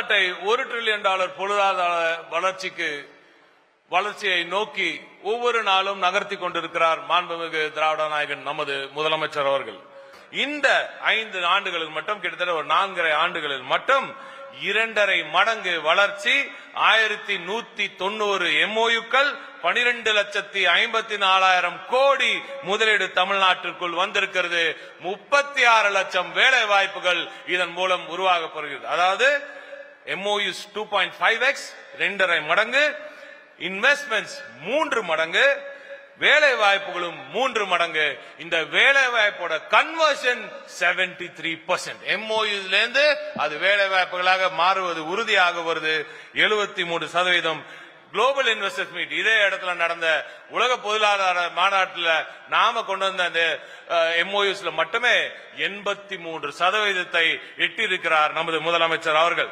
தமிழ்நாட்டை $1 டிரில்லியன் பொருளாதார வளர்ச்சியை நோக்கி ஒவ்வொரு நாளும் நகர்த்தி கொண்டிருக்கிறார் மாண்புமிகு திராவிட நாயகன் நமது முதலமைச்சர் அவர்கள். இந்த 5 ஆண்டுகளில் மட்டும் கிட்டத்தட்ட ஒரு 4.5 ஆண்டுகளில் மட்டும் 2.5 மடங்கு வளர்ச்சி, 1190 MOUக்கள், 12,54,000 கோடி முதலீடு தமிழ்நாட்டிற்குள் வந்திருக்கிறது. 36 லட்சம் வேலை வாய்ப்புகள் இதன் மூலம் உருவாக்கப்படுகிறது. அதாவது MOUs 2.5x 2.5 மடங்கு, இன்வெஸ்ட்மெண்ட்ஸ் 3 மடங்கு, வேலை வாய்ப்புகளும் 3 மடங்கு. இந்த வேலை வாய்ப்போட கன்வர்ஷன் 73%. MOUல இருந்து அது வேலை வாய்ப்புகளாக மாறுவது உறுதியாக வருது. 73%. குளோபல் இன்வெஸ்டர்ஸ் மீட் இதே இடத்துல நடந்த உலக பொருளாதார மாநாட்டில் நாம கொண்டு வந்த அந்த MOUsல மட்டுமே 83% எட்டியிருக்கிறார் நமது முதலமைச்சர் அவர்கள்.